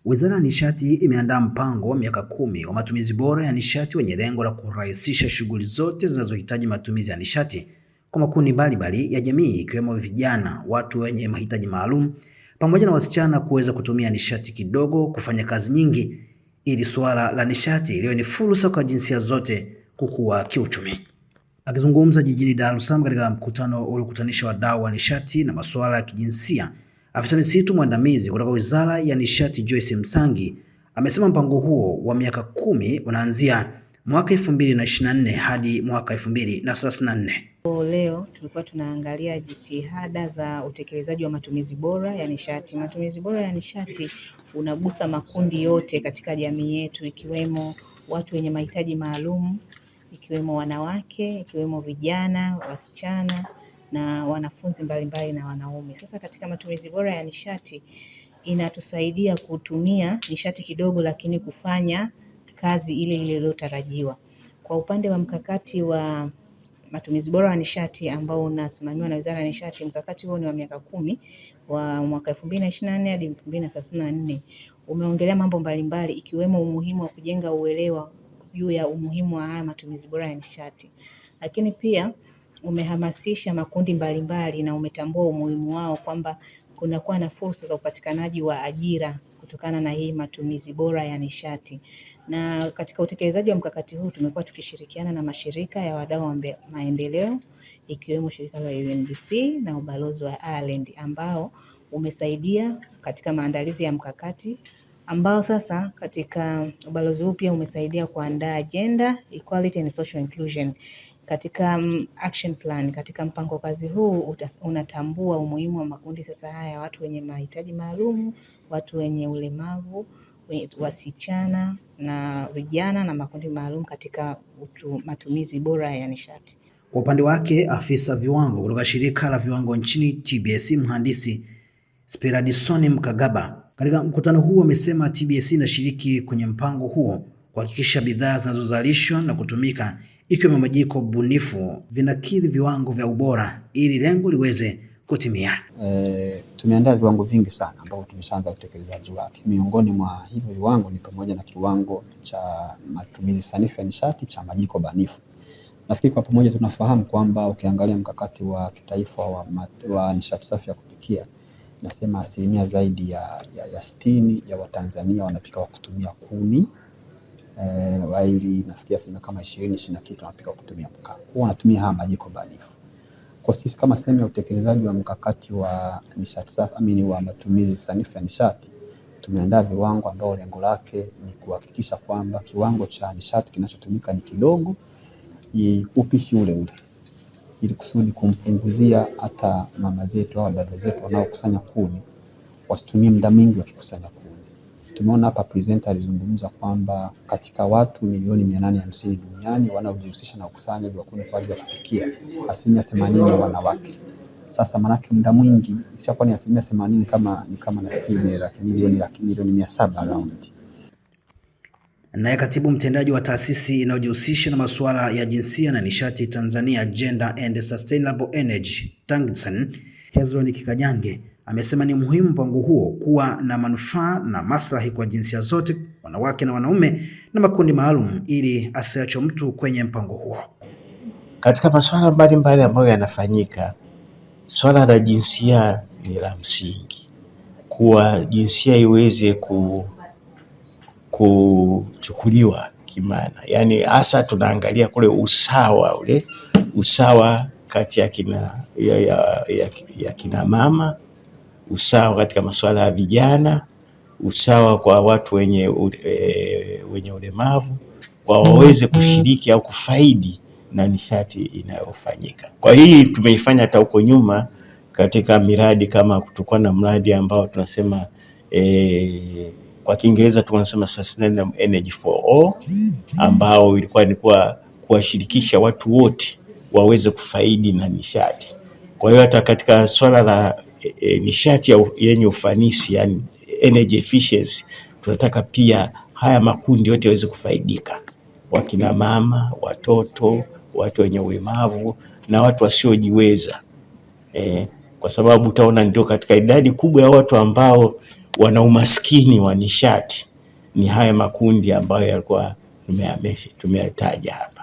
Wizara ya Nishati imeandaa mpango wa miaka 10 wa matumizi bora ya nishati wenye lengo la kurahisisha shughuli zote zinazohitaji matumizi ya nishati kwa makundi mbalimbali ya jamii ikiwemo vijana, watu wenye mahitaji maalum pamoja na wasichana kuweza kutumia nishati kidogo kufanya kazi nyingi ili suala la nishati liwe ni fursa kwa jinsia zote kukua kiuchumi. Akizungumza jijini Dar es Salaam katika mkutano uliokutanisha wadau wa nishati na masuala ya kijinsia, afisa misitu mwandamizi kutoka Wizara ya Nishati Joyce Msangi amesema mpango huo wa miaka 10 unaanzia mwaka 2024 hadi mwaka 2034. Leo tulikuwa tunaangalia jitihada za utekelezaji wa matumizi bora ya nishati. Matumizi bora ya nishati unagusa makundi yote katika jamii yetu, ikiwemo watu wenye mahitaji maalum, ikiwemo wanawake, ikiwemo vijana, wasichana na wanafunzi mbalimbali na wanaume. Sasa katika matumizi bora ya nishati inatusaidia kutumia nishati kidogo lakini kufanya kazi ile ile iliyotarajiwa. Kwa upande wa mkakati wa matumizi bora ya nishati ambao unasimamiwa na Wizara ya Nishati, mkakati huo ni wa miaka 10 wa mwaka 2024 hadi 2034. Umeongelea mambo mbalimbali ikiwemo umuhimu wa kujenga uelewa juu ya umuhimu wa haya matumizi bora ya nishati. Lakini pia umehamasisha makundi mbalimbali na umetambua umuhimu wao kwamba kunakuwa na fursa za upatikanaji wa ajira kutokana na hii matumizi bora ya nishati. Na katika utekelezaji wa mkakati huu tumekuwa tukishirikiana na mashirika ya wadau wa maendeleo ikiwemo shirika la UNDP na ubalozi wa Ireland ambao umesaidia katika maandalizi ya mkakati ambao sasa katika ubalozi huu pia umesaidia kuandaa Gender Equality and Social Inclusion katika action plan. Katika mpango kazi huu unatambua umuhimu wa makundi sasa haya, watu wenye mahitaji maalum, watu wenye ulemavu, wasichana na vijana na makundi maalum katika matumizi bora ya nishati. Kwa upande wake, afisa viwango kutoka shirika la viwango nchini TBS, mhandisi Spiradison Mkagaba, katika mkutano huu amesema TBS inashiriki kwenye mpango huo kuhakikisha bidhaa zinazozalishwa na kutumika ikiwemo majiko bunifu vinakidhi viwango vya ubora ili lengo liweze kutimia. Tumeandaa viwango vingi sana ambavyo tumeshaanza utekelezaji wake. Miongoni mwa hivyo viwango ni pamoja na kiwango cha matumizi sanifu ya nishati cha majiko bunifu. Nafikiri kwa pamoja tunafahamu kwamba ukiangalia mkakati wa kitaifa wa nishati safi ya kupikia nasema asilimia zaidi ya 60 ya Watanzania wanapika kwa kutumia kuni. Waili nafikia asilimia kama 20 na kitu wanapika kwa kutumia mkaa. Huwa wanatumia haya majiko bunifu. Kwa sisi kama sehemu ya utekelezaji wa mkakati wa nishati safi, wa matumizi sanifu ya nishati, tumeandaa viwango ambao lengo lake ni kuhakikisha kwamba kiwango cha nishati kinachotumika ni kidogo, upishi ule ule, ili kusudi kumpunguzia hata mama zetu au dada zetu wanaokusanya kuni wasitumie muda mwingi wakikusanya kuni. Tumeona hapa presenter alizungumza kwamba katika watu milioni 850 duniani wanaojihusisha na ukusanyaji wa kuni kwa ajili ya kupikia, asilimia 80 ni wanawake. Sasa manake muda mwingi ishakuwa ni asilimia 80 kama nafikiri milioni 700 around. Naye katibu mtendaji wa taasisi inayojihusisha na masuala ya jinsia na nishati Tanzania Gender and Sustainable Energy TANGSEN, Hezron Kikajange, amesema ni muhimu mpango huo kuwa na manufaa na maslahi kwa jinsia zote, wanawake na wanaume na makundi maalum, ili asiachwe mtu kwenye mpango huo. Katika masuala mbalimbali ambayo yanafanyika, swala la jinsia ni la msingi, kuwa jinsia iweze kuchukuliwa kimana. Yani hasa tunaangalia kule usawa kati ya kina mama, usawa katika masuala ya vijana, usawa kwa watu wenye ulemavu waweze kushiriki au kufaidi na nishati inayofanyika. Kwa hii tumeifanya hata huko nyuma katika miradi, kama kutokuwa na mradi ambao tunasema kwa Kiingereza tunasema Sustainable Energy for All, ambao ilikuwa ni kuwashirikisha watu wote waweze kufaidi na nishati. Kwa hiyo hata katika swala la nishati yenye ufanisi, yani energy efficiency, tunataka pia haya makundi yote yaweze kufaidika. Wakina mama, watoto, watu wenye ulemavu na watu wasiojiweza. Kwa sababu utaona ndio katika idadi kubwa ya watu ambao wana umaskini wa nishati ni haya makundi ambayo yalikuwa tumeyataja hapa.